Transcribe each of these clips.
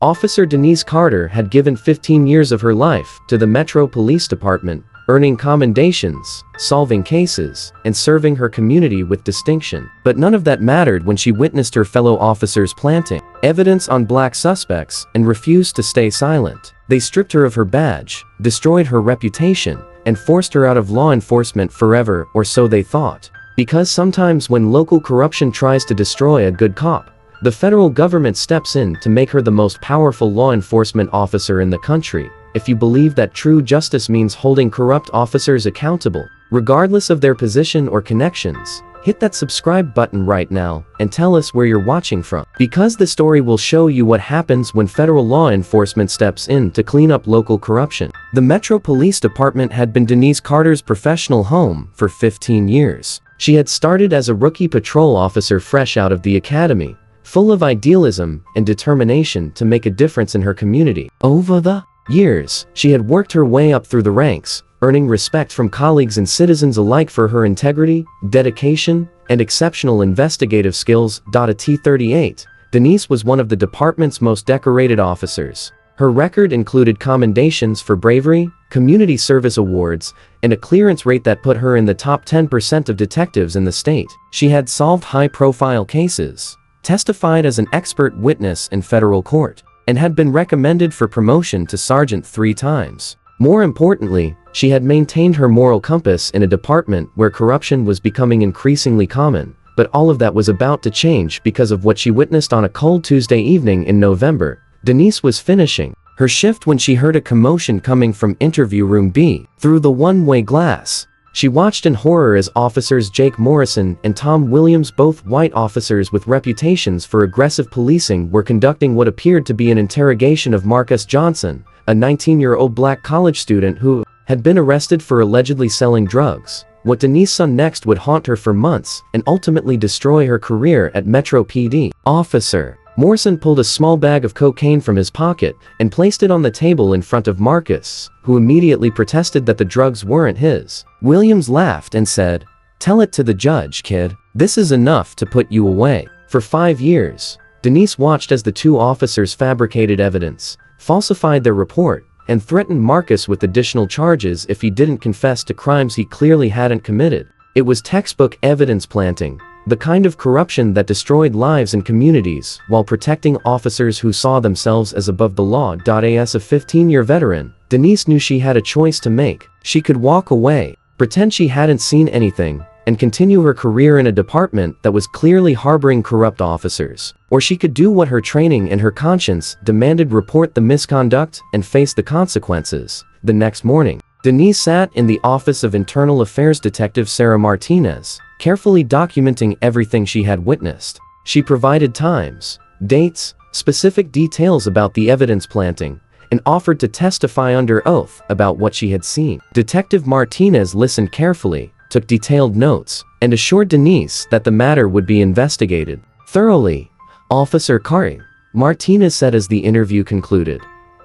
Officer Denise Carter had given 15 years of her life to the Metro Police Department, earning commendations, solving cases, and serving her community with distinction. But none of that mattered when she witnessed her fellow officers planting evidence on black suspects and refused to stay silent. They stripped her of her badge, destroyed her reputation, and forced her out of law enforcement forever, or so they thought. Because sometimes when local corruption tries to destroy a good cop, the federal government steps in to make her the most powerful law enforcement officer in the country. If you believe that true justice means holding corrupt officers accountable, regardless of their position or connections, hit that subscribe button right now and tell us where you're watching from. Because the story will show you what happens when federal law enforcement steps in to clean up local corruption. The Metro Police Department had been Denise Carter's professional home for 15 years. She had started as a rookie patrol officer fresh out of the academy, full of idealism and determination to make a difference in her community. Over the years, she had worked her way up through the ranks, earning respect from colleagues and citizens alike for her integrity, dedication, and exceptional investigative skills. At T38, Denise was one of the department's most decorated officers. Her record included commendations for bravery, community service awards, and a clearance rate that put her in the top 10% of detectives in the state. She had solved high-profile cases, testified as an expert witness in federal court, and had been recommended for promotion to sergeant 3 times. More importantly, she had maintained her moral compass in a department where corruption was becoming increasingly common. But all of that was about to change because of what she witnessed on a cold Tuesday evening in November. Denise was finishing her shift when she heard a commotion coming from interview room B. Through the one-way glass, she watched in horror as officers Jake Morrison and Tom Williams, both white officers with reputations for aggressive policing, were conducting what appeared to be an interrogation of Marcus Johnson, a 19-year-old black college student who had been arrested for allegedly selling drugs. What Denise saw next would haunt her for months and ultimately destroy her career at Metro PD. Officer Morrison pulled a small bag of cocaine from his pocket and placed it on the table in front of Marcus, who immediately protested that the drugs weren't his. Williams laughed and said, "Tell it to the judge, kid. This is enough to put you away." For 5 years, Denise watched as the two officers fabricated evidence, falsified their report, and threatened Marcus with additional charges if he didn't confess to crimes he clearly hadn't committed. It was textbook evidence planting, the kind of corruption that destroyed lives and communities while protecting officers who saw themselves as above the law. As a 15-year veteran, Denise knew she had a choice to make. She could walk away, pretend she hadn't seen anything, and continue her career in a department that was clearly harboring corrupt officers. Or she could do what her training and her conscience demanded: report the misconduct and face the consequences. The next morning, Denise sat in the office of Internal Affairs Detective Sarah Martinez, carefully documenting everything she had witnessed. She provided times, dates, specific details about the evidence planting, and offered to testify under oath about what she had seen. Detective Martinez listened carefully, took detailed notes, and assured Denise that the matter would be investigated thoroughly. "Officer Carter," Martinez said as the interview concluded,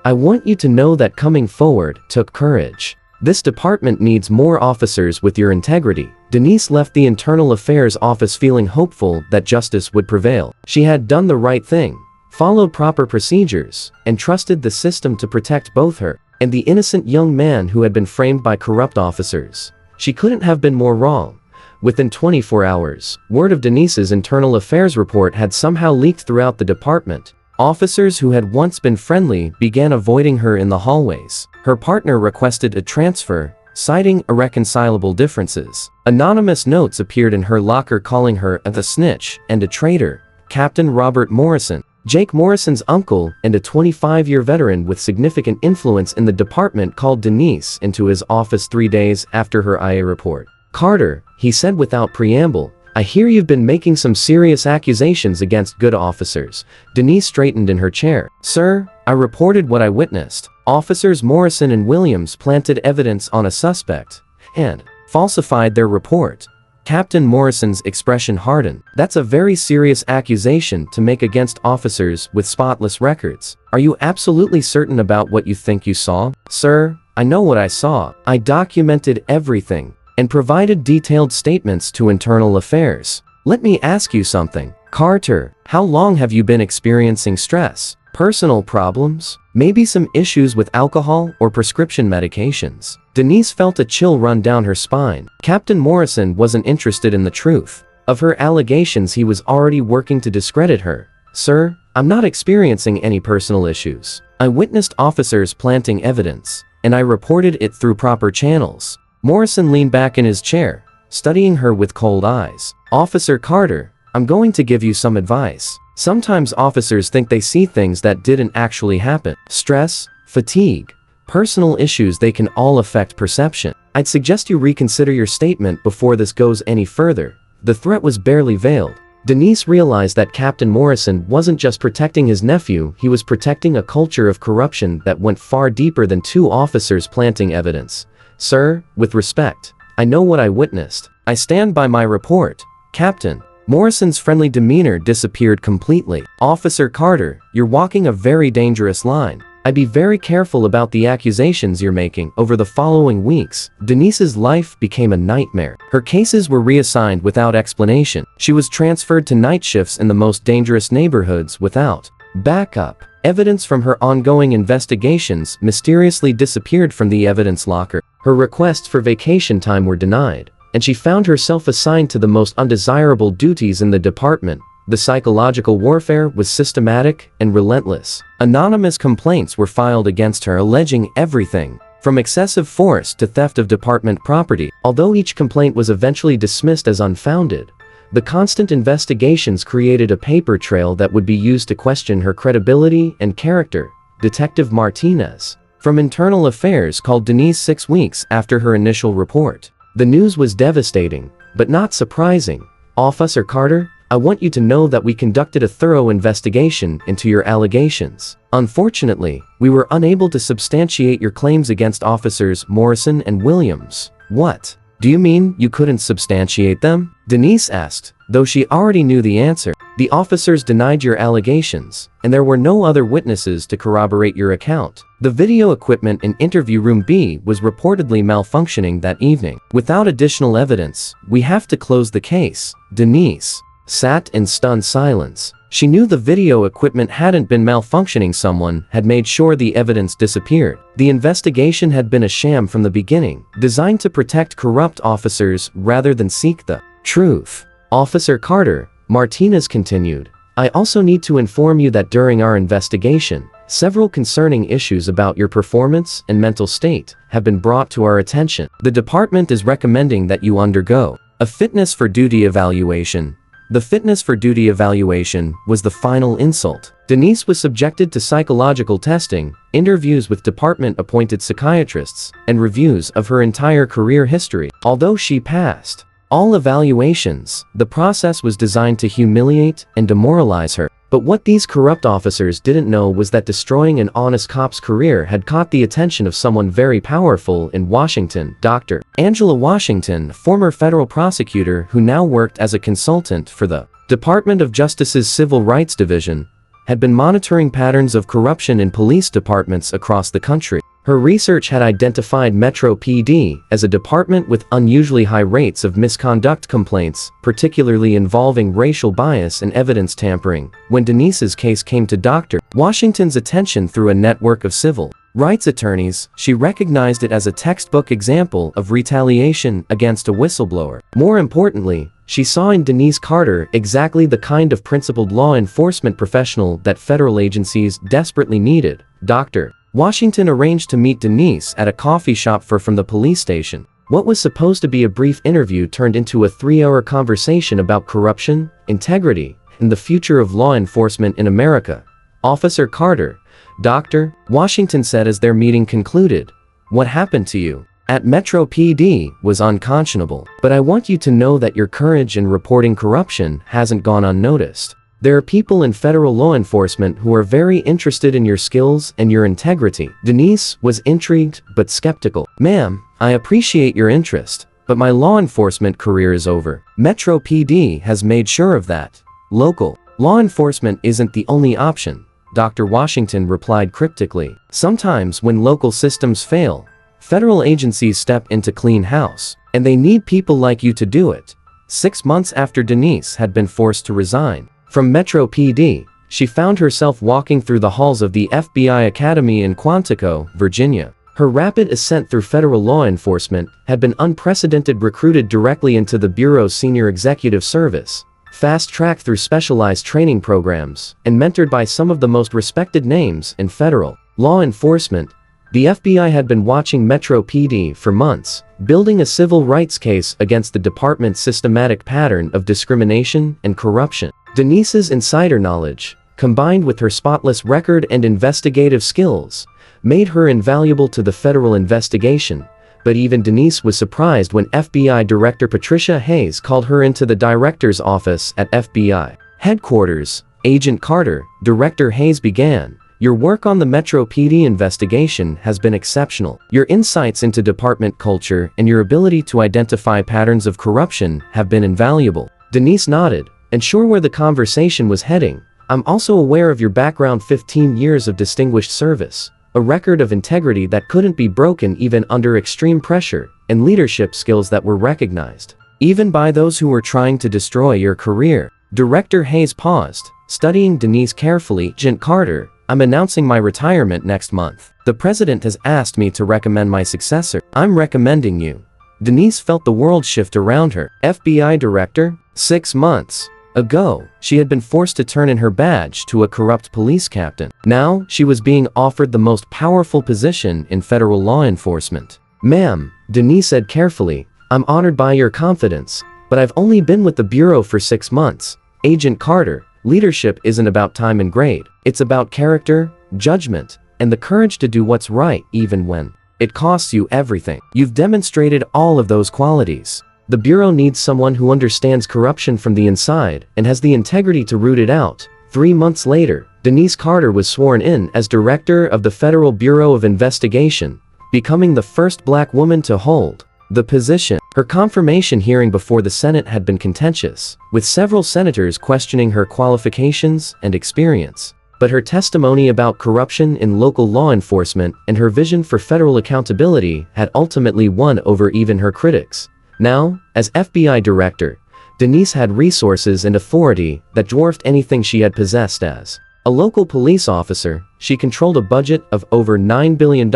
"I want you to know that coming forward took courage. This department needs more officers with your integrity." Denise left the Internal Affairs office feeling hopeful that justice would prevail. She had done the right thing, followed proper procedures, and trusted the system to protect both her and the innocent young man who had been framed by corrupt officers. She couldn't have been more wrong. Within 24 hours, word of Denise's Internal Affairs report had somehow leaked throughout the department. Officers who had once been friendly began avoiding her in the hallways. Her partner requested a transfer, citing irreconcilable differences. Anonymous notes appeared in her locker calling her a snitch and a traitor. Captain Robert Morrison, Jake Morrison's uncle and a 25-year veteran with significant influence in the department, called Denise into his office 3 days after her IA report. "Carter," he said without preamble, "I hear you've been making some serious accusations against good officers." Denise straightened in her chair. "Sir, I reported what I witnessed. Officers Morrison and Williams planted evidence on a suspect and falsified their report." Captain Morrison's expression hardened. "That's a very serious accusation to make against officers with spotless records. Are you absolutely certain about what you think you saw?" "Sir, I know what I saw. I documented everything and provided detailed statements to Internal Affairs. Let me ask you something. Carter, how long have you been experiencing stress, Personal problems? Maybe some issues with alcohol or prescription medications. Denise felt a chill run down her spine. Captain Morrison wasn't interested in the truth of her allegations. He was already working to discredit her. Sir, I'm not experiencing any personal issues. I witnessed officers planting evidence, and I reported it through proper channels. Morrison leaned back in his chair, studying her with cold eyes. Officer Carter, I'm going to give you some advice. Sometimes officers think they see things that didn't actually happen. Stress, fatigue, personal issues, they can all affect perception. I'd suggest you reconsider your statement before this goes any further. The threat was barely veiled. Denise realized that Captain Morrison wasn't just protecting his nephew, he was protecting a culture of corruption that went far deeper than two officers planting evidence. Sir, with respect, I know what I witnessed. I stand by my report. Captain. Morrison's friendly demeanor disappeared completely. Officer Carter, you're walking a very dangerous line. I'd be very careful about the accusations you're making. Over the following weeks, Denise's life became a nightmare. Her cases were reassigned without explanation. She was transferred to night shifts in the most dangerous neighborhoods without backup. Evidence from her ongoing investigations mysteriously disappeared from the evidence locker. Her requests for vacation time were denied, and she found herself assigned to the most undesirable duties in the department. The psychological warfare was systematic and relentless. Anonymous complaints were filed against her alleging everything from excessive force to theft of department property. Although each complaint was eventually dismissed as unfounded, the constant investigations created a paper trail that would be used to question her credibility and character. Detective Martinez from Internal Affairs called Denise 6 weeks after her initial report. The news was devastating, but not surprising. Officer Carter, I want you to know that we conducted a thorough investigation into your allegations. Unfortunately, we were unable to substantiate your claims against Officers Morrison and Williams. What? Do you mean you couldn't substantiate them? Denise asked, though she already knew the answer. The officers denied your allegations, and there were no other witnesses to corroborate your account. The video equipment in interview room B was reportedly malfunctioning that evening. Without additional evidence, we have to close the case. Denise sat in stunned silence. She knew the video equipment hadn't been malfunctioning. Someone had made sure the evidence disappeared. The investigation had been a sham from the beginning, designed to protect corrupt officers rather than seek the truth. Officer Carter, Martinez continued, I also need to inform you that during our investigation, several concerning issues about your performance and mental state have been brought to our attention. The department is recommending that you undergo a fitness for duty evaluation. The fitness for duty evaluation was the final insult. Denise was subjected to psychological testing, interviews with department-appointed psychiatrists, and reviews of her entire career history. Although she passed all evaluations, the process was designed to humiliate and demoralize her. But what these corrupt officers didn't know was that destroying an honest cop's career had caught the attention of someone very powerful in Washington. Dr. Angela Washington, former federal prosecutor who now worked as a consultant for the Department of Justice's Civil Rights Division, had been monitoring patterns of corruption in police departments across the country. Her research had identified Metro PD as a department with unusually high rates of misconduct complaints, particularly involving racial bias and evidence tampering. When Denise's case came to Dr. Washington's attention through a network of civil rights attorneys, she recognized it as a textbook example of retaliation against a whistleblower. More importantly, she saw in Denise Carter exactly the kind of principled law enforcement professional that federal agencies desperately needed. Dr. Washington arranged to meet Denise at a coffee shop from the police station. What was supposed to be a brief interview turned into a 3-hour conversation about corruption, integrity, and the future of law enforcement in America. Officer Carter, Dr. Washington said as their meeting concluded, what happened to you at Metro PD was unconscionable, but I want you to know that your courage in reporting corruption hasn't gone unnoticed. There are people in federal law enforcement who are very interested in your skills and your integrity. Denise was intrigued but skeptical. Ma'am, I appreciate your interest, but my law enforcement career is over. Metro PD has made sure of that. Local law enforcement isn't the only option, Dr. Washington replied cryptically. Sometimes when local systems fail, federal agencies step in to clean house, and they need people like you to do it. 6 months after Denise had been forced to resign from Metro PD, she found herself walking through the halls of the FBI Academy in Quantico, Virginia. Her rapid ascent through federal law enforcement had been unprecedented, recruited directly into the Bureau's senior executive service, fast-tracked through specialized training programs, and mentored by some of the most respected names in federal law enforcement. The FBI had been watching Metro PD for months, building a civil rights case against the department's systematic pattern of discrimination and corruption. Denise's insider knowledge, combined with her spotless record and investigative skills, made her invaluable to the federal investigation, but even Denise was surprised when FBI Director Patricia Hayes called her into the director's office at FBI headquarters. "Agent Carter," Director Hayes began, "your work on the Metro PD investigation has been exceptional. Your insights into department culture and your ability to identify patterns of corruption have been invaluable." Denise nodded, unsure where the conversation was heading. "I'm also aware of your background, 15 years of distinguished service, a record of integrity that couldn't be broken even under extreme pressure, and leadership skills that were recognized even by those who were trying to destroy your career." Director Hayes paused, studying Denise carefully. "Agent Carter, I'm announcing my retirement next month. The president has asked me to recommend my successor. I'm recommending you." Denise felt the world shift around her. FBI director? 6 months ago, she had been forced to turn in her badge to a corrupt police captain. Now, she was being offered the most powerful position in federal law enforcement. "Ma'am," Denise said carefully, "I'm honored by your confidence, but I've only been with the Bureau for 6 months. Agent Carter, leadership isn't about time and grade. It's about character, judgment, and the courage to do what's right even when it costs you everything. You've demonstrated all of those qualities. The Bureau needs someone who understands corruption from the inside and has the integrity to root it out." 3 months later, Denise Carter was sworn in as director of the Federal Bureau of Investigation, becoming the first black woman to hold the position. Her confirmation hearing before the Senate had been contentious, with several senators questioning her qualifications and experience. But her testimony about corruption in local law enforcement and her vision for federal accountability had ultimately won over even her critics. Now, as FBI director, Denise had resources and authority that dwarfed anything she had possessed as a local police officer. She controlled a budget of over $9 billion,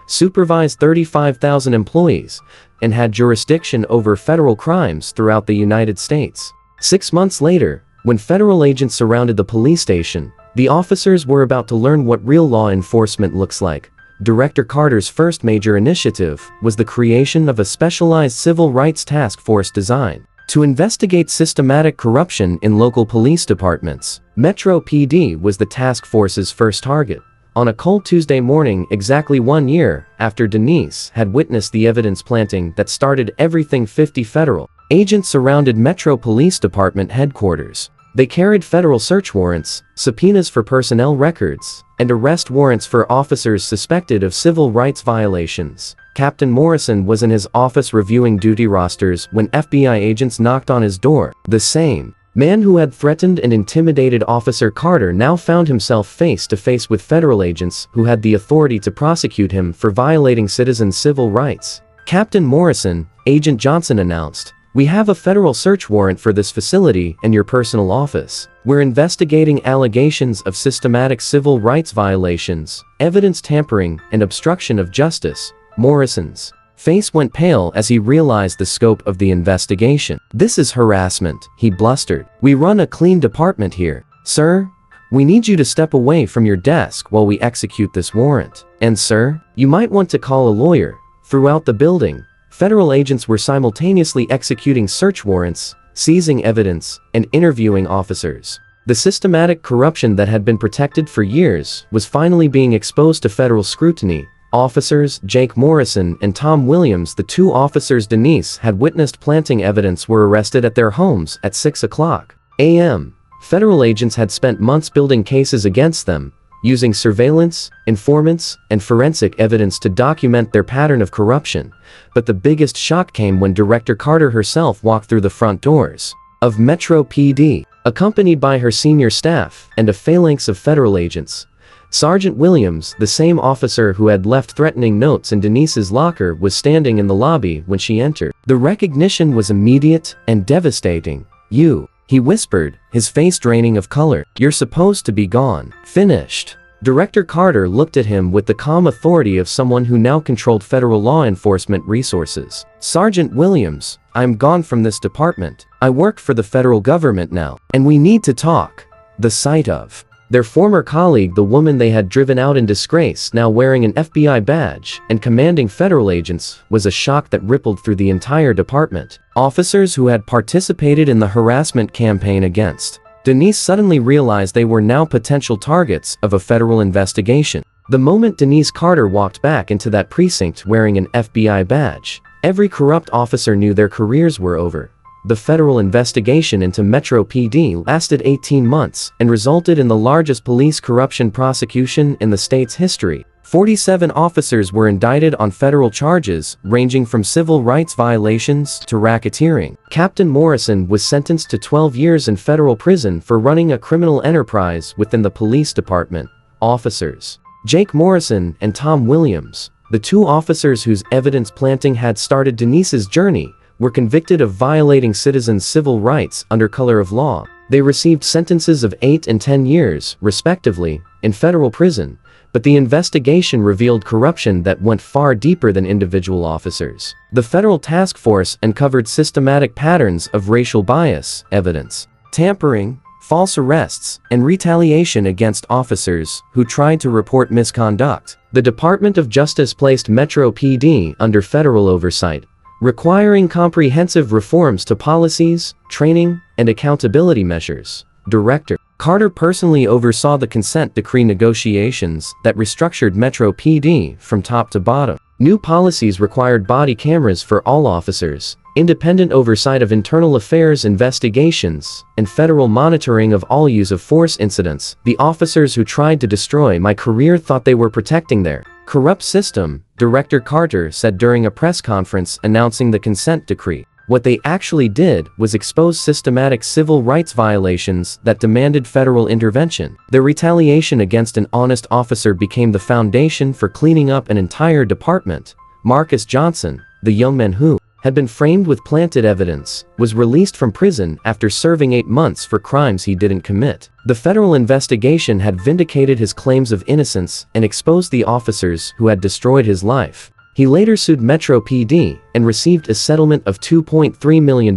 supervised 35,000 employees, and had jurisdiction over federal crimes throughout the United States. 6 months later, when federal agents surrounded the police station, the officers were about to learn what real law enforcement looks like. Director Carter's first major initiative was the creation of a specialized civil rights task force designed to investigate systematic corruption in local police departments. Metro PD was the task force's first target. On a cold Tuesday morning, exactly 1 year after Denise had witnessed the evidence planting that started everything, 50 federal agents surrounded Metro Police Department headquarters. They carried federal search warrants, subpoenas for personnel records, and arrest warrants for officers suspected of civil rights violations. Captain Morrison was in his office reviewing duty rosters when FBI agents knocked on his door. The same man who had threatened and intimidated Officer Carter now found himself face to face with federal agents who had the authority to prosecute him for violating citizens' civil rights. "Captain Morrison," Agent Johnson announced, "we have a federal search warrant for this facility and your personal office. We're investigating allegations of systematic civil rights violations, evidence tampering, and obstruction of justice." Morrison's face went pale as he realized the scope of the investigation. "This is harassment," he blustered. "We run a clean department here. Sir, we need you to step away from your desk while we execute this warrant. And sir, you might want to call a lawyer." Throughout the building, federal agents were simultaneously executing search warrants, seizing evidence, and interviewing officers. The systematic corruption that had been protected for years was finally being exposed to federal scrutiny. Officers Jake Morrison and Tom Williams, the 2 officers Denise had witnessed planting evidence, were arrested at their homes at 6 a.m. Federal agents had spent months building cases against them, using surveillance, informants, and forensic evidence to document their pattern of corruption. But the biggest shock came when Director Carter herself walked through the front doors of Metro PD, accompanied by her senior staff and a phalanx of federal agents. Sergeant Williams, the same officer who had left threatening notes in Denise's locker, was standing in the lobby when she entered. The recognition was immediate and devastating. "You," he whispered, his face draining of color. "You're supposed to be gone. Finished." Director Carter looked at him with the calm authority of someone who now controlled federal law enforcement resources. "Sergeant Williams, I'm gone from this department. I work for the federal government now, and we need to talk." The sight of their former colleague, the woman they had driven out in disgrace, now wearing an FBI badge and commanding federal agents, was a shock that rippled through the entire department. Officers who had participated in the harassment campaign against Denise suddenly realized they were now potential targets of a federal investigation. The moment Denise Carter walked back into that precinct wearing an FBI badge, every corrupt officer knew their careers were over. The federal investigation into Metro PD lasted 18 months and resulted in the largest police corruption prosecution in the state's history. 47 officers were indicted on federal charges ranging from civil rights violations to racketeering. Captain Morrison was sentenced to 12 years in federal prison for running a criminal enterprise within the police department. Officers Jake Morrison and Tom Williams, the two officers whose evidence planting had started Denise's journey, were convicted of violating citizens' civil rights under color of law. They received sentences of 8 and 10 years, respectively, in federal prison, but the investigation revealed corruption that went far deeper than individual officers. The federal task force uncovered systematic patterns of racial bias, evidence tampering, false arrests, and retaliation against officers who tried to report misconduct. The Department of Justice placed Metro PD under federal oversight, requiring comprehensive reforms to policies, training, and accountability measures. Director Carter personally oversaw the consent decree negotiations that restructured Metro PD from top to bottom. New policies required body cameras for all officers, independent oversight of internal affairs investigations, and federal monitoring of all use of force incidents. "The officers who tried to destroy my career thought they were protecting their corrupt system," Director Carter said during a press conference announcing the consent decree. "What they actually did was expose systematic civil rights violations that demanded federal intervention. Their retaliation against an honest officer became the foundation for cleaning up an entire department." Marcus Johnson, the young man who had been framed with planted evidence, was released from prison after serving 8 months for crimes he didn't commit. The federal investigation had vindicated his claims of innocence and exposed the officers who had destroyed his life. He later sued Metro PD and received a settlement of $2.3 million.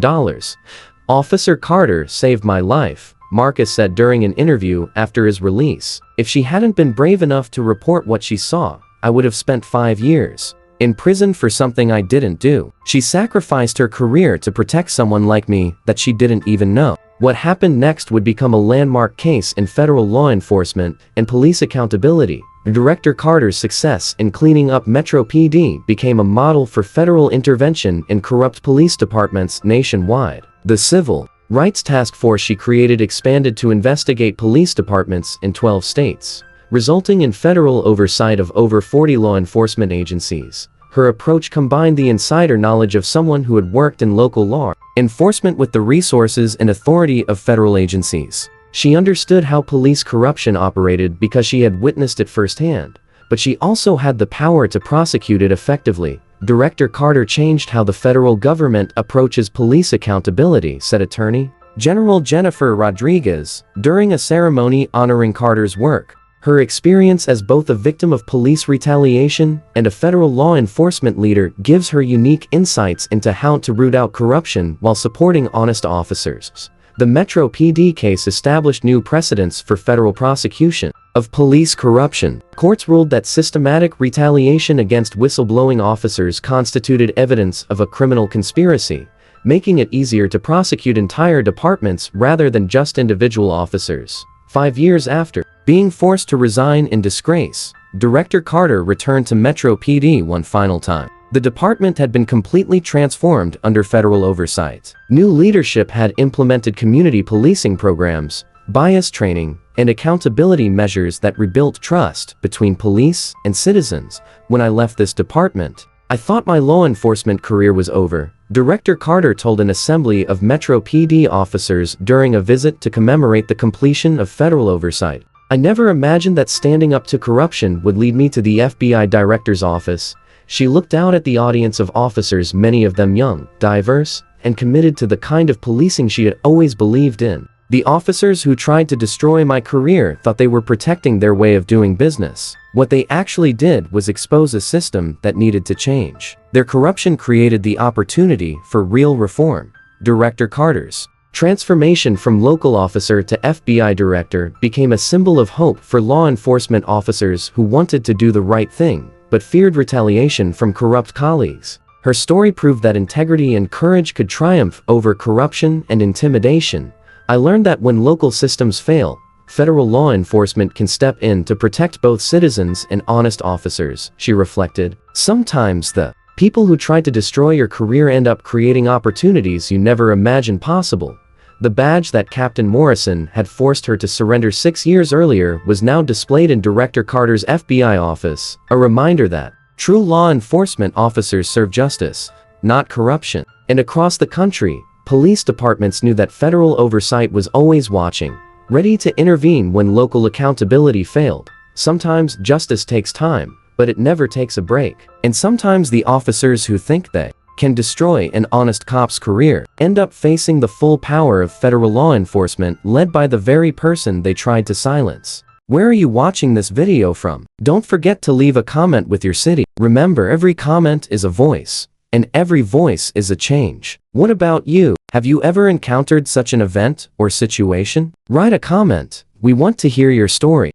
"Officer Carter saved my life," Marcus said during an interview after his release. "If she hadn't been brave enough to report what she saw, I would have spent 5 years in prison for something I didn't do. She sacrificed her career to protect someone like me that she didn't even know." What happened next would become a landmark case in federal law enforcement and police accountability. Director Carter's success in cleaning up Metro PD became a model for federal intervention in corrupt police departments nationwide. The Civil Rights Task Force she created expanded to investigate police departments in 12 states, resulting in federal oversight of over 40 law enforcement agencies. Her approach combined the insider knowledge of someone who had worked in local law enforcement with the resources and authority of federal agencies. She understood how police corruption operated because she had witnessed it firsthand, but she also had the power to prosecute it effectively. Director Carter changed how the federal government approaches police accountability, said Attorney General Jennifer Rodriguez, during a ceremony honoring Carter's work. Her experience as both a victim of police retaliation and a federal law enforcement leader gives her unique insights into how to root out corruption while supporting honest officers. The Metro PD case established new precedents for federal prosecution of police corruption. Courts ruled that systematic retaliation against whistleblowing officers constituted evidence of a criminal conspiracy, making it easier to prosecute entire departments rather than just individual officers. 5 years after being forced to resign in disgrace, Director Carter returned to Metro PD one final time. The department had been completely transformed under federal oversight. New leadership had implemented community policing programs, bias training, and accountability measures that rebuilt trust between police and citizens. "When I left this department, I thought my law enforcement career was over," Director Carter told an assembly of Metro PD officers during a visit to commemorate the completion of federal oversight. "I never imagined that standing up to corruption would lead me to the FBI director's office." She looked out at the audience of officers, many of them young, diverse, and committed to the kind of policing she had always believed in. The officers who tried to destroy my career thought they were protecting their way of doing business. What they actually did was expose a system that needed to change. Their corruption created the opportunity for real reform. Director Carter's transformation from local officer to FBI director became a symbol of hope for law enforcement officers who wanted to do the right thing, but feared retaliation from corrupt colleagues. Her story proved that integrity and courage could triumph over corruption and intimidation. I learned that when local systems fail, federal law enforcement can step in to protect both citizens and honest officers, she reflected. Sometimes the people who try to destroy your career end up creating opportunities you never imagined possible. The badge that Captain Morrison had forced her to surrender 6 years earlier was now displayed in Director Carter's FBI office, a reminder that true law enforcement officers serve justice, not corruption. And across the country, police departments knew that federal oversight was always watching, ready to intervene when local accountability failed. Sometimes justice takes time, but it never takes a break. And sometimes the officers who think they can destroy an honest cop's career end up facing the full power of federal law enforcement led by the very person they tried to silence. Where are you watching this video from? Don't forget to leave a comment with your city. Remember, every comment is a voice, and every voice is a change. What about you? Have you ever encountered such an event or situation? Write a comment. We want to hear your story.